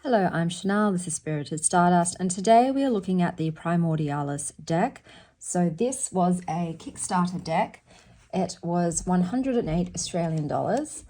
Hello, I'm Chanel, this is Spirited Stardust, and today we are looking at the Primordialis deck. So this was a Kickstarter deck. It was 108 Australian dollars.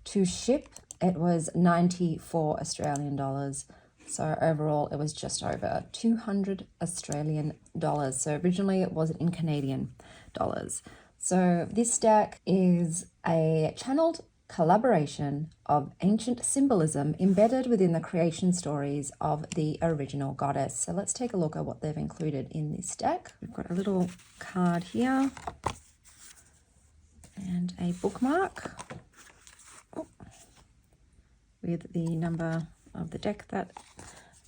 To ship, it was 94 Australian dollars. So overall, it was just over 200 Australian dollars. So originally it was in Canadian dollars. So this deck is a channeled collaboration of ancient symbolism embedded within the creation stories of the original goddess. So let's take a look at what they've included in this deck. We've got a little card here and a bookmark with the number of the deck that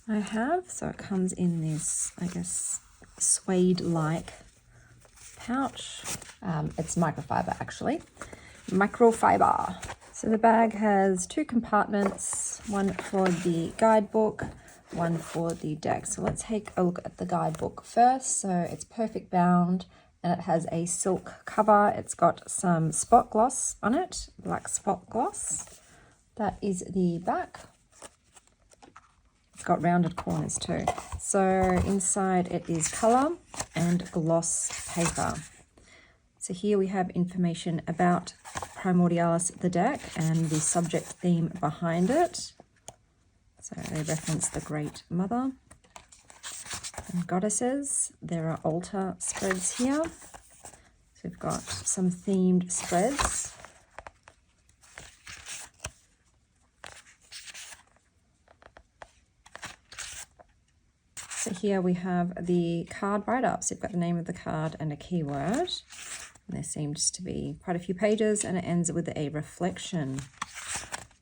I have. So it comes in this, I guess, suede-like pouch. It's microfiber actually. Microfiber. So the bag has two compartments, one for the guidebook, one for the deck. So let's take a look at the guidebook first. So it's perfect bound and it has a silk cover. It's got some spot gloss on it, black spot gloss. That is the back. It's got rounded corners too. So inside it is color and gloss paper. So here we have information about Primordialis, the deck, and the subject theme behind it. So they reference the Great Mother and goddesses. There are altar spreads here. So we've got some themed spreads. So here we have the card write-ups. You've got the name of the card and a keyword. And there seems to be quite a few pages and it ends with a reflection.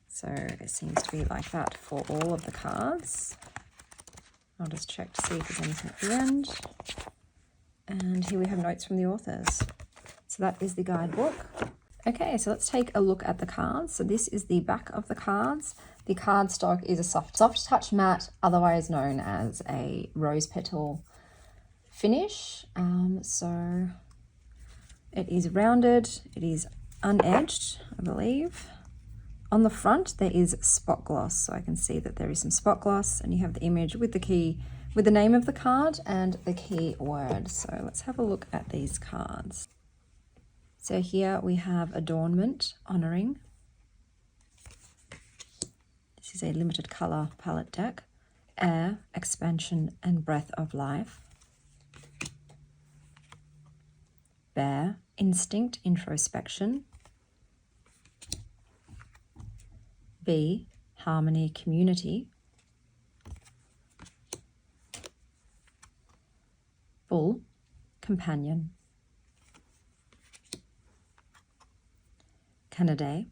So it seems to be like that for all of the cards. I'll just check to see if there's anything at the end. And here we have notes from the authors. So that is the guidebook. Okay, so let's take a look at the cards. So this is the back of the cards. The cardstock is a soft touch matte, otherwise known as a rose petal finish. So it is rounded, it is unedged, I believe. On the front, there is spot gloss. So I can see that there is some spot gloss and you have the image with the key, with the name of the card and the key word. So let's have a look at these cards. So here we have adornment, honoring. This is a limited color palette deck. Air, expansion and breath of life. Bear, instinct, introspection. B, harmony, community. Bull, companion. Canaday,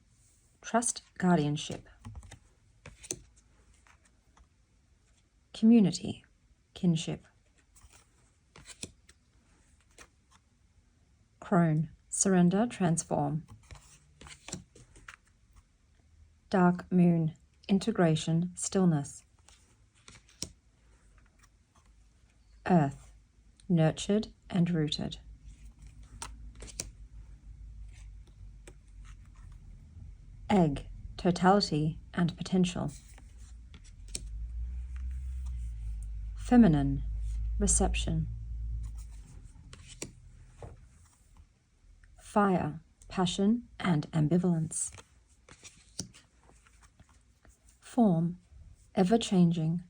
trust, guardianship. Community, kinship. Crone, surrender, transform. Dark moon, integration, stillness. Earth, nurtured and rooted. Egg, totality and potential. Feminine, reception. Fire, passion and ambivalence. Form, ever-changing.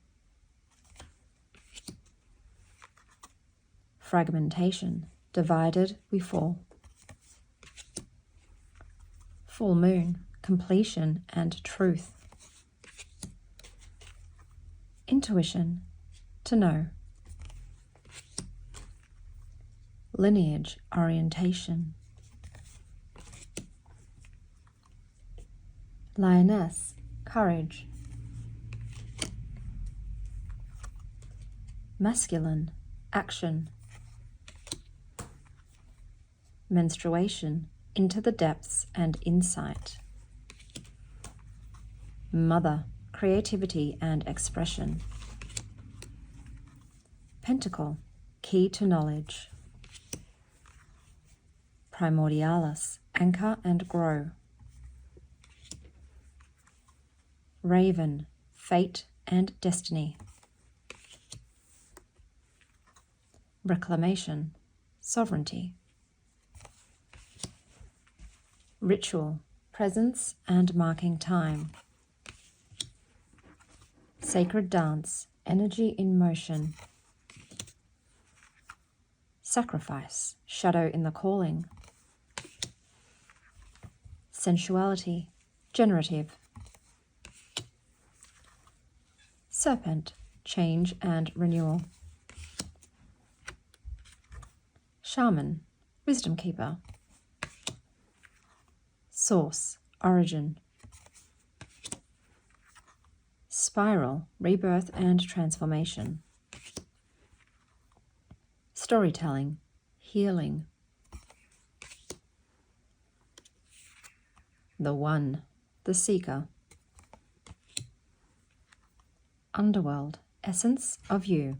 Fragmentation, divided we fall. Full moon, completion and truth. Intuition, to know. Lineage, orientation. Lioness, courage. Masculine, action. Menstruation, into the depths and insight. Mother, creativity and expression. Pentacle, key to knowledge. Primordialis, anchor and grow. Raven, fate and destiny. Reclamation, sovereignty. Ritual, presence and marking time. Sacred dance, energy in motion. Sacrifice, shadow in the calling. Sensuality, generative. Serpent, change and renewal. Shaman, wisdom keeper. Source, origin. Spiral, rebirth and transformation. Storytelling, healing. The One, the Seeker. Underworld, essence of you.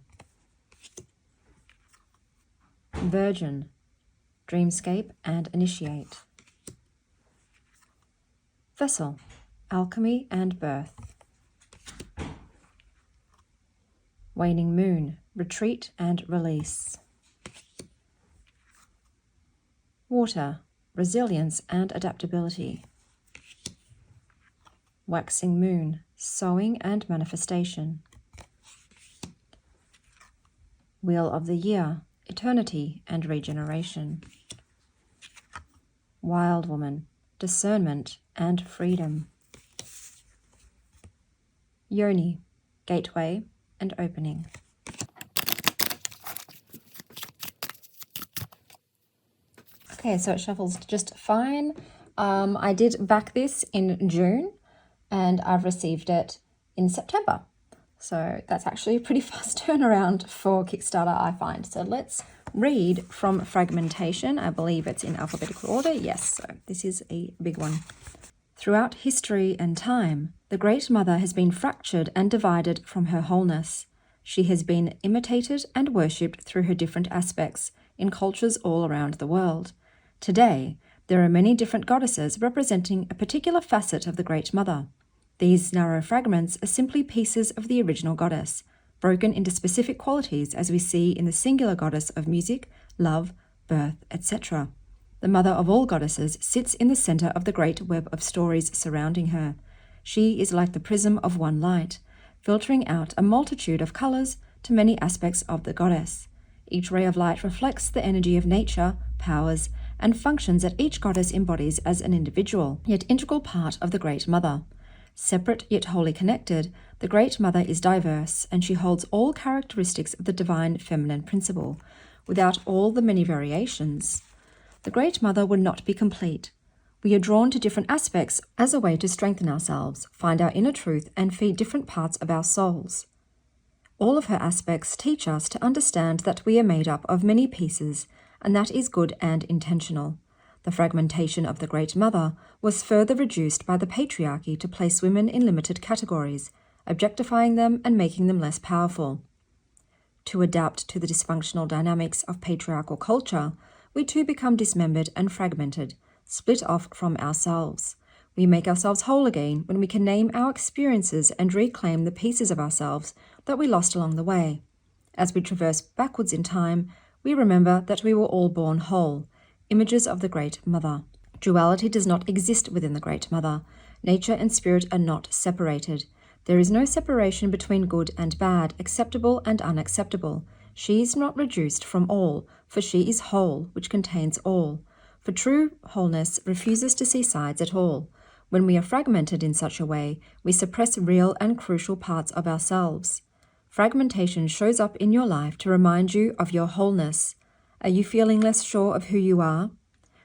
Virgin, dreamscape and initiate. Vessel, alchemy and birth. Waning moon, retreat and release. Water, resilience and adaptability. Waxing moon, sowing and manifestation. Wheel of the year, eternity and regeneration. Wild woman, discernment and freedom. Yoni, gateway and opening. Okay, so it shuffles just fine. I did back this in June and I've received it in September. So that's actually a pretty fast turnaround for Kickstarter, I find. So let's read from Fragmentation. I believe it's in alphabetical order. Yes, so this is a big one. Throughout history and time, the Great Mother has been fractured and divided from her wholeness. She has been imitated and worshipped through her different aspects in cultures all around the world. Today, there are many different goddesses representing a particular facet of the Great Mother. These narrow fragments are simply pieces of the original goddess, broken into specific qualities as we see in the singular goddess of music, love, birth, etc. The mother of all goddesses sits in the center of the great web of stories surrounding her. She is like the prism of one light, filtering out a multitude of colors to many aspects of the goddess. Each ray of light reflects the energy of nature, powers, and functions that each goddess embodies as an individual, yet integral part of the Great Mother. Separate yet wholly connected, the Great Mother is diverse, and she holds all characteristics of the divine feminine principle. Without all the many variations, the Great Mother would not be complete. We are drawn to different aspects as a way to strengthen ourselves, find our inner truth, and feed different parts of our souls. All of her aspects teach us to understand that we are made up of many pieces, and that is good and intentional. The fragmentation of the Great Mother was further reduced by the patriarchy to place women in limited categories, objectifying them and making them less powerful. To adapt to the dysfunctional dynamics of patriarchal culture, we too become dismembered and fragmented, split off from ourselves. We make ourselves whole again when we can name our experiences and reclaim the pieces of ourselves that we lost along the way. As we traverse backwards in time, we remember that we were all born whole, images of the Great Mother. Duality does not exist within the Great Mother. Nature and spirit are not separated. There is no separation between good and bad, acceptable and unacceptable. She is not reduced from all, for she is whole, which contains all. For true wholeness refuses to see sides at all. When we are fragmented in such a way, we suppress real and crucial parts of ourselves. Fragmentation shows up in your life to remind you of your wholeness. Are you feeling less sure of who you are?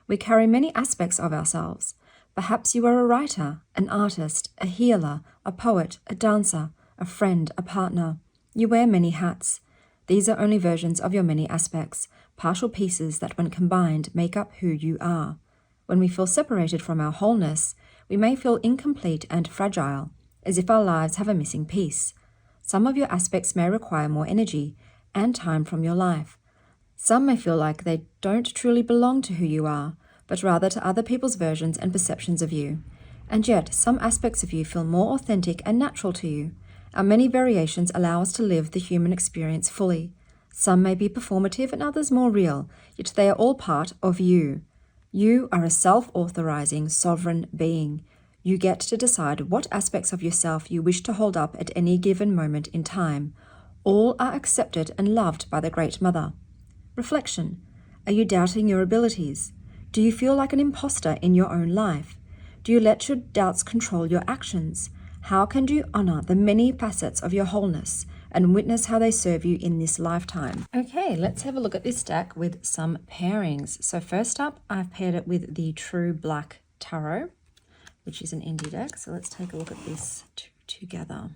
We carry many aspects of ourselves. Perhaps you are a writer, an artist, a healer, a poet, a dancer, a friend, a partner. You wear many hats. These are only versions of your many aspects, partial pieces that when combined make up who you are. When we feel separated from our wholeness, we may feel incomplete and fragile, as if our lives have a missing piece. Some of your aspects may require more energy and time from your life. Some may feel like they don't truly belong to who you are, but rather to other people's versions and perceptions of you. And yet, some aspects of you feel more authentic and natural to you, Our many variations allow us to live the human experience fully. Some may be performative and others more real, yet they are all part of you. You are a self-authorizing, sovereign being. You get to decide what aspects of yourself you wish to hold up at any given moment in time. All are accepted and loved by the Great Mother. Reflection. Are you doubting your abilities? Do you feel like an imposter in your own life? Do you let your doubts control your actions? How can you honor the many facets of your wholeness and witness how they serve you in this lifetime? Okay, let's have a look at this deck with some pairings. So first up, I've paired it with the True Black Tarot, which is an indie deck. So let's take a look at this together.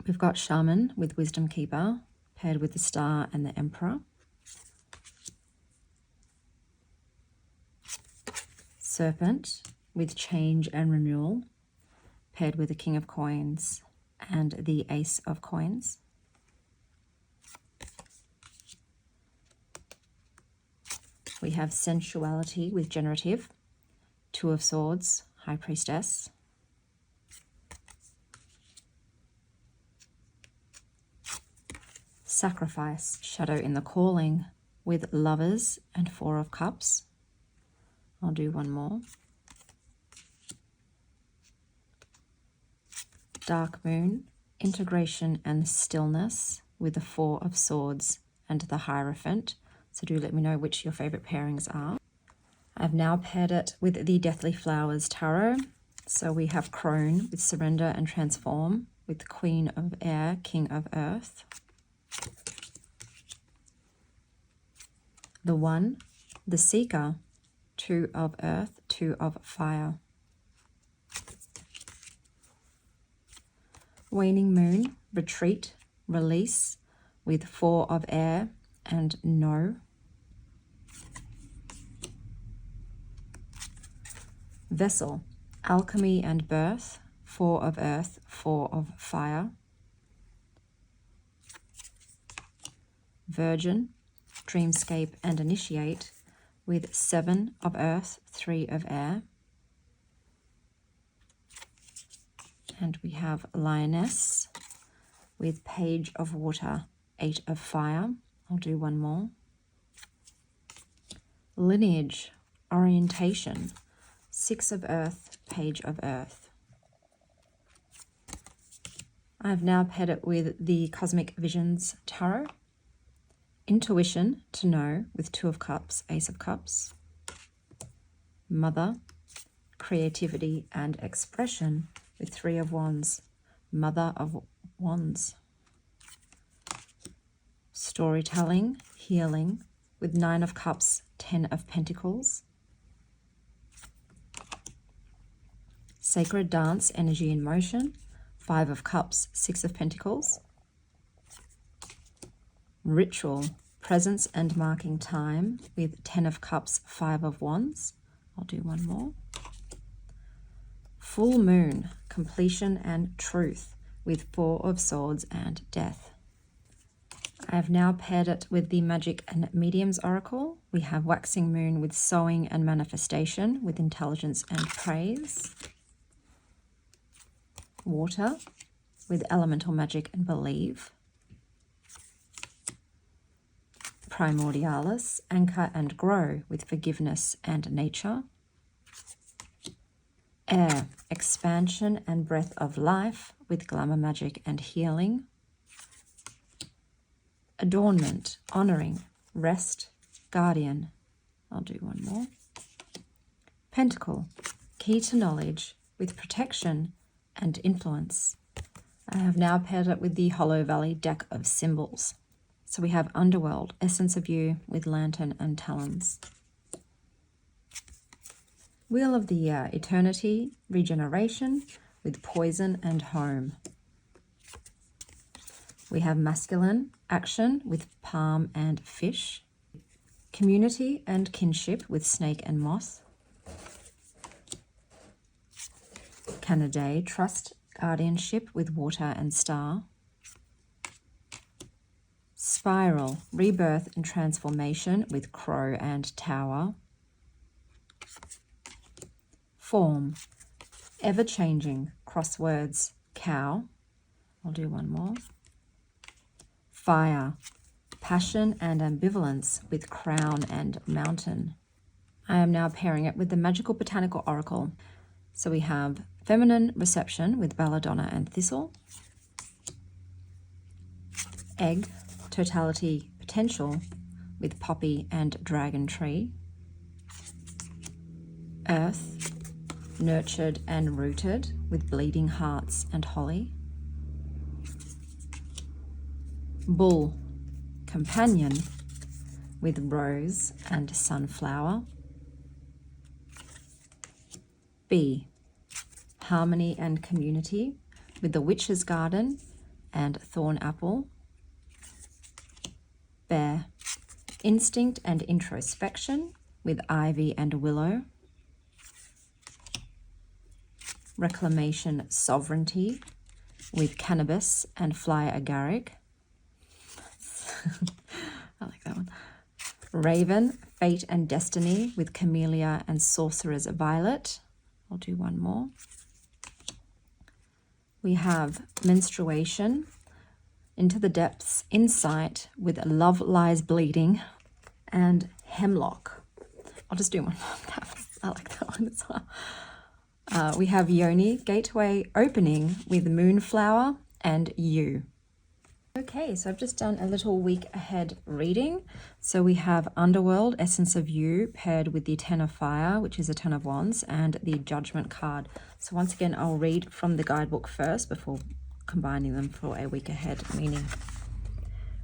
We've got Shaman with Wisdom Keeper, paired with the Star and the Emperor. Serpent with Change and Renewal, paired with the King of Coins and the Ace of Coins. We have Sensuality with Generative, Two of Swords, High Priestess. Sacrifice, Shadow in the Calling, with Lovers and Four of Cups. I'll do one more. Dark Moon, Integration and Stillness, with the Four of Swords and the Hierophant. So do let me know which your favorite pairings are. I've now paired it with the Deathly Flowers Tarot. So we have Crone with Surrender and Transform, with the Queen of Air, King of Earth. The One, the Seeker, Two of Earth, Two of Fire. Waning Moon, Retreat, Release, with Four of Air and No. Vessel, Alchemy and Birth, Four of Earth, Four of Fire. Virgin, Dreamscape and Initiate, with Seven of Earth, Three of Air. And we have Lioness with Page of Water, Eight of Fire. I'll do one more. Lineage, Orientation, Six of Earth, Page of Earth. I've now paired it with the Cosmic Visions Tarot. Intuition, To Know, with Two of Cups, Ace of Cups. Mother, Creativity and Expression, with Three of Wands, Mother of Wands. Storytelling, Healing, with Nine of Cups, Ten of Pentacles. Sacred Dance, Energy in Motion, Five of Cups, Six of Pentacles. Ritual, Presence and Marking Time, with Ten of Cups, Five of Wands. I'll do one more. Full Moon, Completion and Truth, with Four of Swords and Death. I have now paired it with the Magic and Mediums Oracle. We have Waxing Moon with Sowing and Manifestation, with Intelligence and Praise. Water, with Elemental Magic and Believe. Primordialis, Anchor and Grow, with Forgiveness and Nature. Air, Expansion and Breath of Life, with Glamour Magic and Healing. Adornment, Honoring, Rest, Guardian. I'll do one more. Pentacle, Key to Knowledge, with Protection and Influence. I have now paired it with the Hollow Valley deck of symbols. So we have Underworld, Essence of You, with Lantern and Talons. Wheel of the Eternity, Regeneration, with Poison and Home. We have Masculine, Action, with Palm and Fish. Community and Kinship, with Snake and Moth. Canaday, Trust, Guardianship, with Water and Star. Spiral, Rebirth and Transformation, with Crow and Tower. Form, ever-changing crosswords, cow. I'll do one more. Fire, passion and ambivalence with crown and mountain. I am now pairing it with the magical botanical oracle. So we have feminine reception with belladonna and thistle. Egg, totality, potential with poppy and dragon tree. Earth, nurtured and rooted with bleeding hearts and holly. Bull, companion with rose and sunflower. Bee, harmony and community with the witch's garden and thorn apple. Bear, instinct and introspection with ivy and willow. Reclamation, sovereignty with cannabis and fly agaric. I like that one. Raven, fate and destiny with camellia and sorcerer's violet. I'll do one more. We have menstruation, into the depths, insight with love lies bleeding, and hemlock. I'll just do one more. I like that one as well. We have yoni, gateway opening with moonflower and you. Okay, so I've just done a little week ahead reading. So we have Underworld, Essence of You, paired with the Ten of Fire, which is a Ten of Wands, and the Judgment card. So once again, I'll read from the guidebook first before combining them for a week ahead meaning.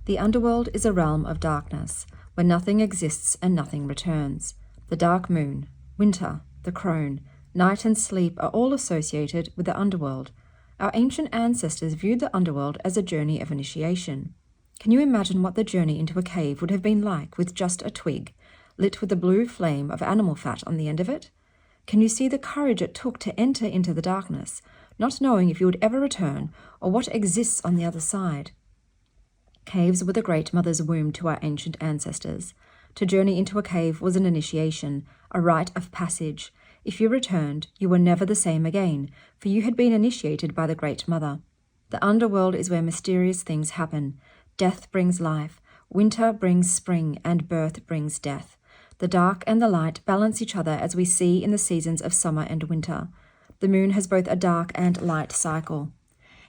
The underworld is a realm of darkness, where nothing exists and nothing returns. The dark moon, winter, the crone, night and sleep are all associated with the underworld. Our ancient ancestors viewed the underworld as a journey of initiation. Can you imagine what the journey into a cave would have been like with just a twig, lit with a blue flame of animal fat on the end of it? Can you see the courage it took to enter into the darkness, not knowing if you would ever return or what exists on the other side? Caves were the Great Mother's womb to our ancient ancestors. To journey into a cave was an initiation, a rite of passage. If you returned, you were never the same again, for you had been initiated by the Great Mother. The underworld is where mysterious things happen. Death brings life, winter brings spring, and birth brings death. The dark and the light balance each other as we see in the seasons of summer and winter. The moon has both a dark and light cycle.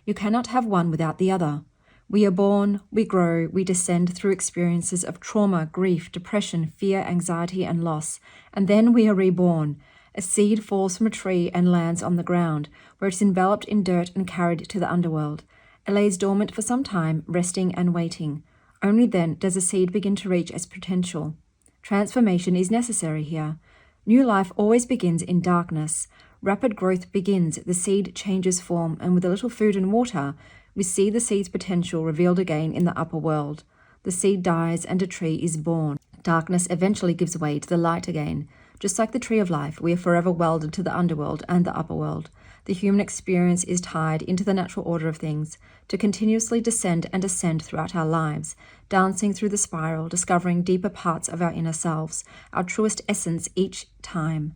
You cannot have one without the other. We are born, we grow, we descend through experiences of trauma, grief, depression, fear, anxiety, and loss, and then we are reborn. A seed falls from a tree and lands on the ground, where it is enveloped in dirt and carried to the underworld. It lays dormant for some time, resting and waiting. Only then does a seed begin to reach its potential. Transformation is necessary here. New life always begins in darkness. Rapid growth begins, the seed changes form, and with a little food and water, we see the seed's potential revealed again in the upper world. The seed dies and a tree is born. Darkness eventually gives way to the light again. Just like the tree of life, we are forever welded to the underworld and the upper world. The human experience is tied into the natural order of things, to continuously descend and ascend throughout our lives, dancing through the spiral, discovering deeper parts of our inner selves, our truest essence each time.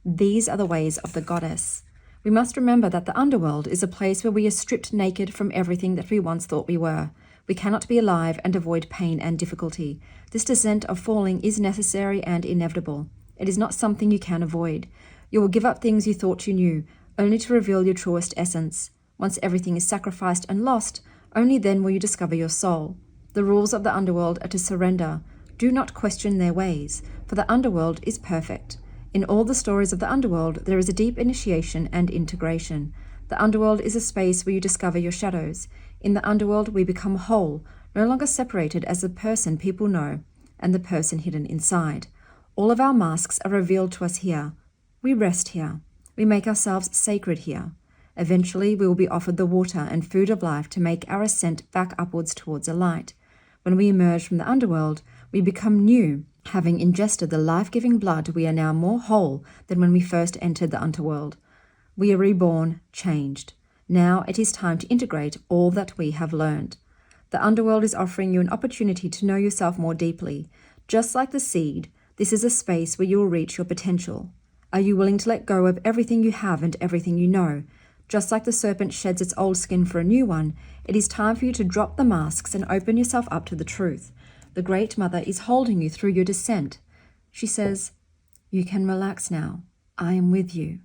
These are the ways of the goddess. We must remember that the underworld is a place where we are stripped naked from everything that we once thought we were. We cannot be alive and avoid pain and difficulty. This descent of falling is necessary and inevitable. It is not something you can avoid. You will give up things you thought you knew, only to reveal your truest essence. Once everything is sacrificed and lost, only then will you discover your soul. The rules of the underworld are to surrender. Do not question their ways, for the underworld is perfect. In all the stories of the underworld, there is a deep initiation and integration. The underworld is a space where you discover your shadows. In the underworld, we become whole, no longer separated as the person people know and the person hidden inside. All of our masks are revealed to us here. We rest here. We make ourselves sacred here. Eventually, we will be offered the water and food of life to make our ascent back upwards towards a light. When we emerge from the underworld, we become new. Having ingested the life-giving blood, we are now more whole than when we first entered the underworld. We are reborn, changed. Now it is time to integrate all that we have learned. The underworld is offering you an opportunity to know yourself more deeply. Just like the seed, this is a space where you will reach your potential. Are you willing to let go of everything you have and everything you know? Just like the serpent sheds its old skin for a new one, it is time for you to drop the masks and open yourself up to the truth. The Great Mother is holding you through your descent. She says, you can relax now. I am with you.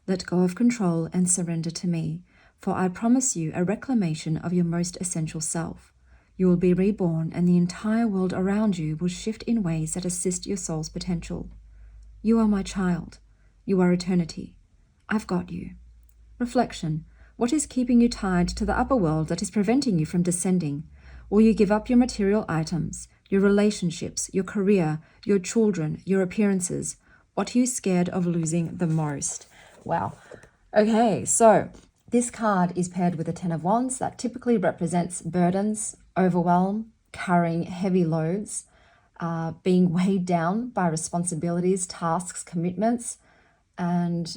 Let go of control and surrender to me, for I promise you a reclamation of your most essential self. You will be reborn, and the entire world around you will shift in ways that assist your soul's potential. You are my child. You are eternity. I've got you. Reflection. What is keeping you tied to the upper world that is preventing you from descending? Will you give up your material items, your relationships, your career, your children, your appearances? What are you scared of losing the most? Wow. Okay, so this card is paired with the Ten of Wands. That typically represents burdens, overwhelm, carrying heavy loads, being weighed down by responsibilities, tasks, commitments. And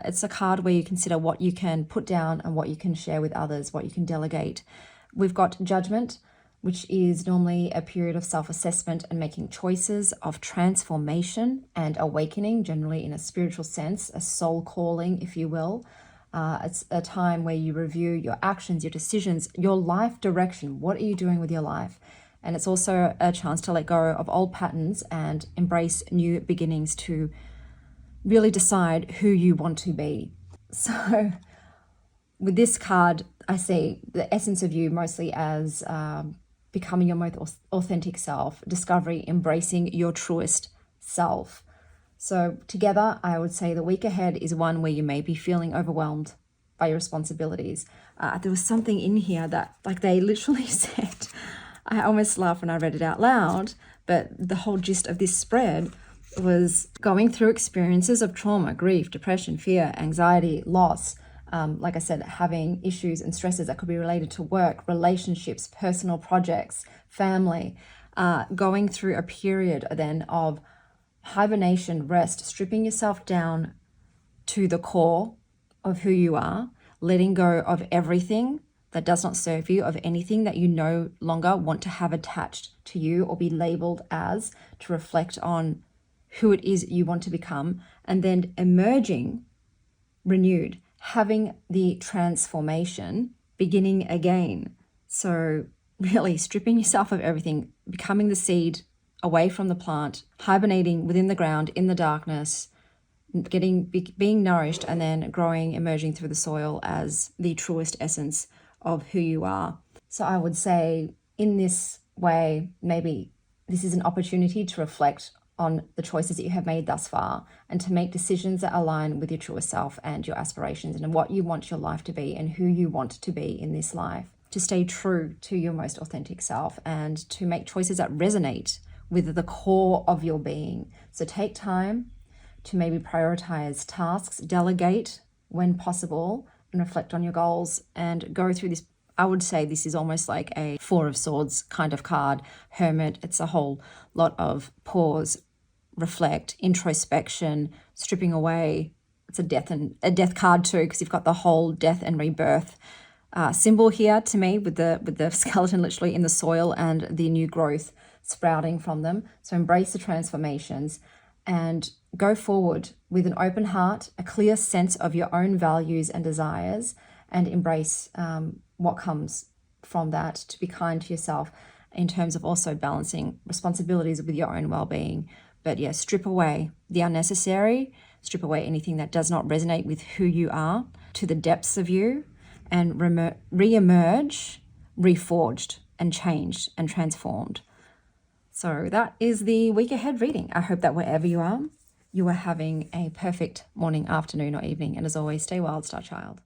it's a card where you consider what you can put down and what you can share with others, what you can delegate. We've got Judgment, which is normally a period of self-assessment and making choices of transformation and awakening, generally in a spiritual sense, a soul calling, if you will. It's a time where you review your actions, your decisions, your life direction. What are you doing with your life? And it's also a chance to let go of old patterns and embrace new beginnings, to really decide who you want to be. So with this card, I see the essence of you mostly as becoming your most authentic self, discovery, embracing your truest self. So together, I would say the week ahead is one where you may be feeling overwhelmed by your responsibilities. There was something in here that, like, they literally said, I almost laughed when I read it out loud, but the whole gist of this spread was going through experiences of trauma, grief, depression, fear, anxiety, loss. Like I said, having issues and stresses that could be related to work, relationships, personal projects, family, going through a period then of hibernation, rest, stripping yourself down to the core of who you are, letting go of everything that does not serve you, of anything that you no longer want to have attached to you or be labeled as, to reflect on who it is you want to become, and then emerging renewed, having the transformation, beginning again. So really stripping yourself of everything, becoming the seed away from the plant, hibernating within the ground in the darkness, being nourished, and then growing, emerging through the soil as the truest essence of who you are. So I would say in this way, maybe this is an opportunity to reflect on the choices that you have made thus far, and to make decisions that align with your truest self and your aspirations and what you want your life to be and who you want to be in this life. To stay true to your most authentic self and to make choices that resonate with the core of your being. So take time to maybe prioritize tasks, delegate when possible, and reflect on your goals, and go through this. I would say this is almost like a Four of Swords kind of card, Hermit. It's a whole lot of pause, reflect, introspection, stripping away. It's a death card too, because you've got the whole death and rebirth symbol here to me, with the skeleton literally in the soil and the new growth sprouting from them. So embrace the transformations and go forward with an open heart, a clear sense of your own values and desires, and embrace what comes from that, to be kind to yourself in terms of also balancing responsibilities with your own well-being. But yeah, strip away the unnecessary, strip away anything that does not resonate with who you are, to the depths of you, and re-emerge, reforged and changed and transformed. So that is the week ahead reading. I hope that wherever you are having a perfect morning, afternoon, or evening. And as always, stay wild, star child.